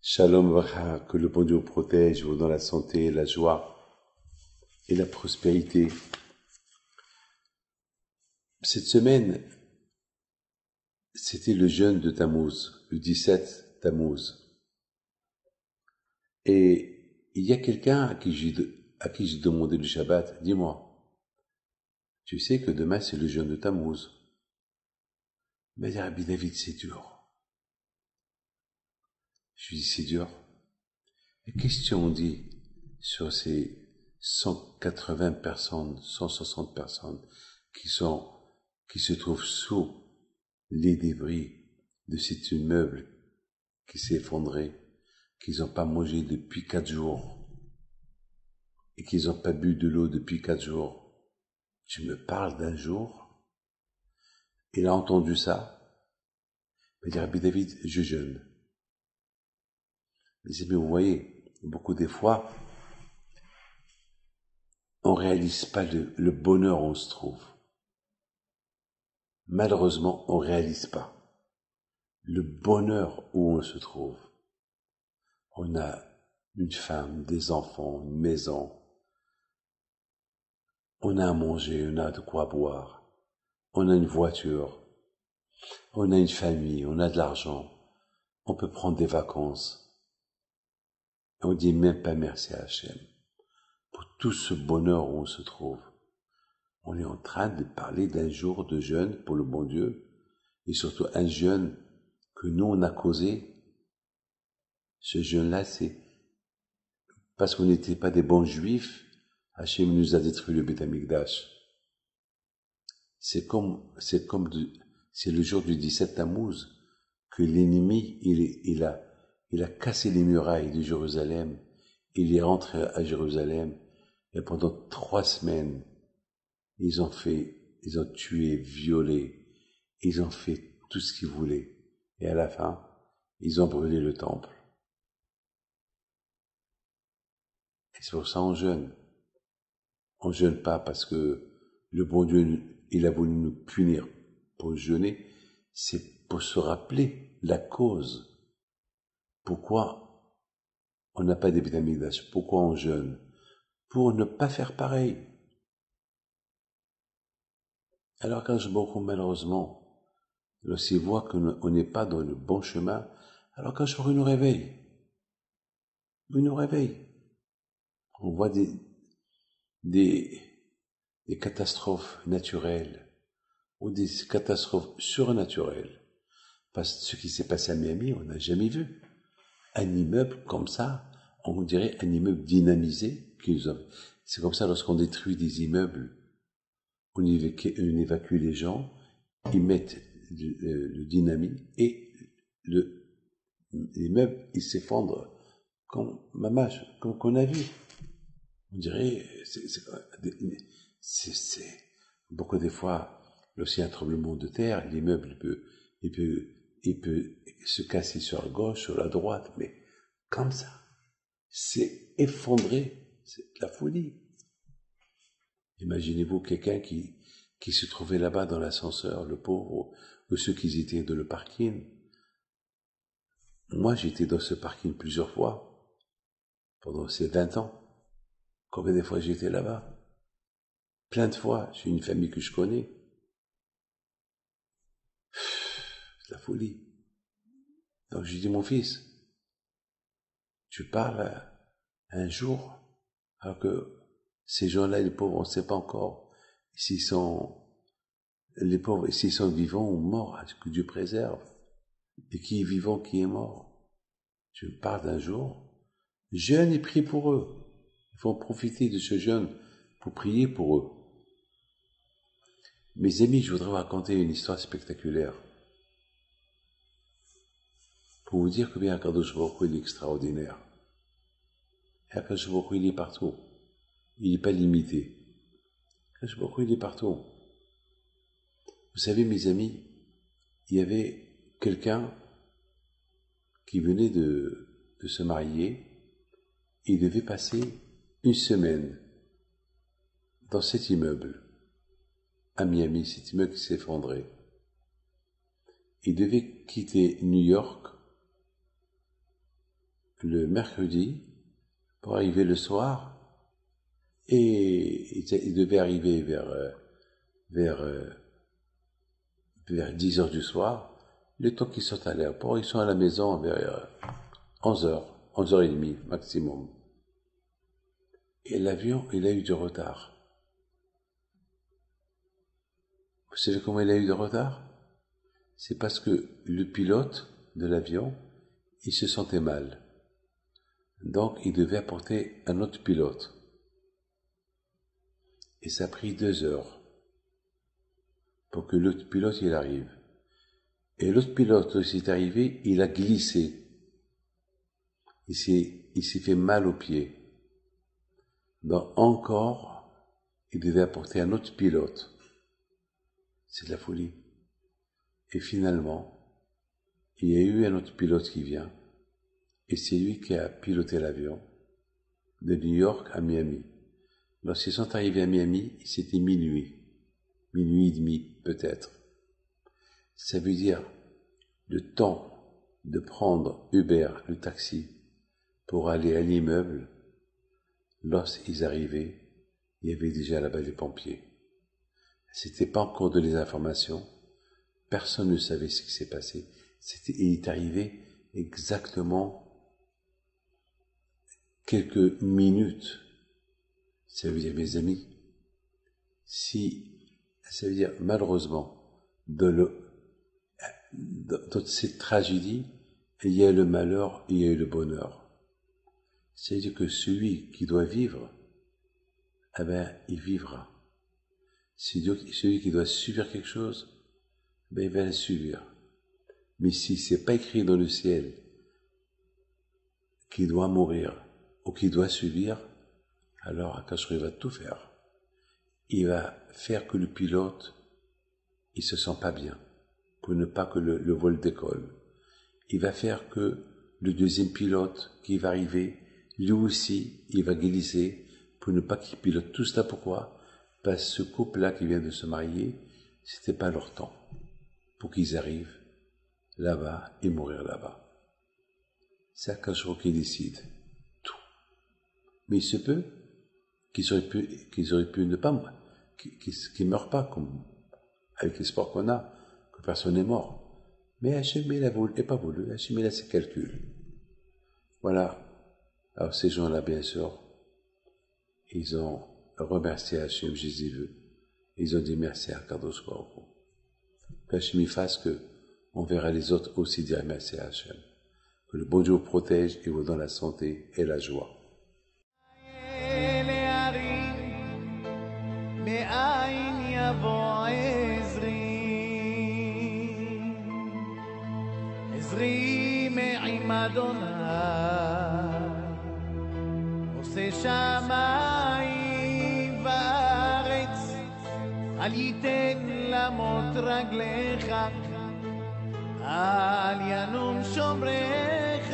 Shalom Vacha, que le bon Dieu vous protège, vous donne la santé, la joie et la prospérité. Cette semaine, c'était le jeûne de Tammuz, le 17 Tammuz. Et il y a quelqu'un à qui j'ai demandé le Shabbat, dis-moi, tu sais que demain c'est le jeûne de Tammuz. Il m'a dit, Rabbi David, c'est dur. Je lui dis, c'est dur. Et qu'est-ce qu'on dit sur ces 180 personnes, 160 personnes qui se trouvent sous les débris de cet immeuble qui s'est effondré, qu'ils n'ont pas mangé depuis 4 jours et qu'ils n'ont pas bu de l'eau depuis 4 jours. Tu me parles d'un jour? Il a entendu ça. Il m'a dit, Rabbi David, je jeûne. Mais vous voyez, beaucoup des fois, on réalise pas le bonheur où on se trouve. Malheureusement, on réalise pas le bonheur où on se trouve. On a une femme, des enfants, une maison. On a à manger, on a de quoi boire. On a une voiture. On a une famille, on a de l'argent. On peut prendre des vacances. On dit même pas merci à Hachem pour tout ce bonheur où on se trouve. On est en train de parler d'un jour de jeûne pour le bon Dieu, et surtout un jeûne que nous on a causé. Ce jeûne-là, c'est parce qu'on n'était pas des bons juifs, Hachem nous a détruit le Beth Amikdash. C'est le jour du 17 Tammuz que l'ennemi, il a cassé les murailles de Jérusalem, il est rentré à Jérusalem, et pendant 3 semaines, ils ont tué, violé, ils ont fait tout ce qu'ils voulaient. Et à la fin, ils ont brûlé le temple. Et c'est pour ça on jeûne. On jeûne pas parce que le bon Dieu, il a voulu nous punir pour jeûner. C'est pour se rappeler la cause. Pourquoi on n'a pas des Beth Amikdash? Pourquoi on jeûne? Pour ne pas faire pareil. Alors quand je me malheureusement, lorsqu'il voit qu'on n'est pas dans le bon chemin, alors quand je nous réveille, on voit des catastrophes naturelles ou des catastrophes surnaturelles. Parce que ce qui s'est passé à Miami, on n'a jamais vu. Un immeuble comme ça, on dirait un immeuble dynamisé. C'est comme ça lorsqu'on détruit des immeubles, on évacue les gens, ils mettent le dynamite et l'immeuble, il s'effondre comme qu'on a vu. On dirait, c'est beaucoup des fois, lorsqu'il y a un tremblement de terre, l'immeuble il peut se casser sur la gauche, sur la droite, mais comme ça, c'est effondré, c'est de la folie. Imaginez-vous quelqu'un qui se trouvait là-bas dans l'ascenseur, le pauvre, ou ceux qui étaient dans le parking. Moi, j'étais dans ce parking plusieurs fois, pendant ces 20 ans. Combien de fois j'étais là-bas? Plein de fois, j'ai une famille que je connais. C'est la folie. Donc j'ai dit, mon fils, tu parles un jour, alors que ces gens-là, les pauvres, on ne sait pas encore les pauvres, s'ils sont vivants ou morts, que Dieu préserve. Et qui est vivant, qui est mort. Tu me parles d'un jour, jeûne et prie pour eux. Il faut profiter de ce jeûne pour prier pour eux. Mes amis, je voudrais vous raconter une histoire spectaculaire. Pour vous dire combien Akadosh Baruch Hu est extraordinaire. Et Akadosh Baruch Hu, il est partout. Il n'est pas limité. Akadosh Baruch Hu, il est partout. Vous savez, mes amis, il y avait quelqu'un qui venait de se marier. Il devait passer une semaine dans cet immeuble. à Miami, cet immeuble qui s'est effondré. Il devait quitter New York le mercredi pour arriver le soir, et il devait arriver vers 10 heures du soir. Le temps qu'ils sortent à l'aéroport, ils sont à la maison vers 11 heures, 11h30 maximum. Et l'avion, il a eu du retard. Vous savez comment il a eu de retard? C'est parce que le pilote de l'avion, il se sentait mal. Donc, il devait apporter un autre pilote. Et ça a pris 2 heures pour que l'autre pilote, il arrive. Et l'autre pilote aussi est arrivé, il a glissé. Il s'est fait mal au pied. Donc, encore, il devait apporter un autre pilote. C'est de la folie. Et finalement, il y a eu un autre pilote qui vient, et c'est lui qui a piloté l'avion de New York à Miami. Lorsqu'ils sont arrivés à Miami, c'était minuit et demi peut-être. Ça veut dire le temps de prendre Uber, le taxi, pour aller à l'immeuble. Lorsqu'ils arrivaient, il y avait déjà là-bas les pompiers. C'était pas encore de les informations. Personne ne savait ce qui s'est passé. Il est arrivé exactement quelques minutes. Ça veut dire, mes amis, ça veut dire, malheureusement, dans cette tragédie, il y a le malheur, il y a eu le bonheur. C'est-à-dire que celui qui doit vivre, eh ben, il vivra. Celui qui doit subir quelque chose, ben, il va le subir. Mais si c'est pas écrit dans le ciel qu'il doit mourir ou qu'il doit subir, alors Akashri va tout faire. Il va faire que le pilote, il se sent pas bien, pour ne pas que le vol décolle. Il va faire que le deuxième pilote qui va arriver, lui aussi, il va glisser pour ne pas qu'il pilote. Tout cela pourquoi? Parce que ce couple-là qui vient de se marier, c'était pas leur temps pour qu'ils arrivent là-bas et mourir là-bas. C'est Akashro qui décide tout. Mais il se peut qu'ils auraient pu ne pas, qu'ils meurent pas, comme avec l'espoir qu'on a, que personne n'est mort. Mais Hachem, il n'a pas voulu. Hachem, il a ses calculs. Voilà. Alors, ces gens-là, bien sûr, ils ont remercié Hachem, Jésus veut. Ils ont dit merci à Kadosh Baruch Hu. Qu'Hachem y fasse que on verra les autres aussi dire merci à Hachem. Que le bon Dieu vous protège et vous donne la santé et la joie. עזרי מעם אדוני עושה שמיים וארץ אל ייתן למוט רגליך אל ינום שומרך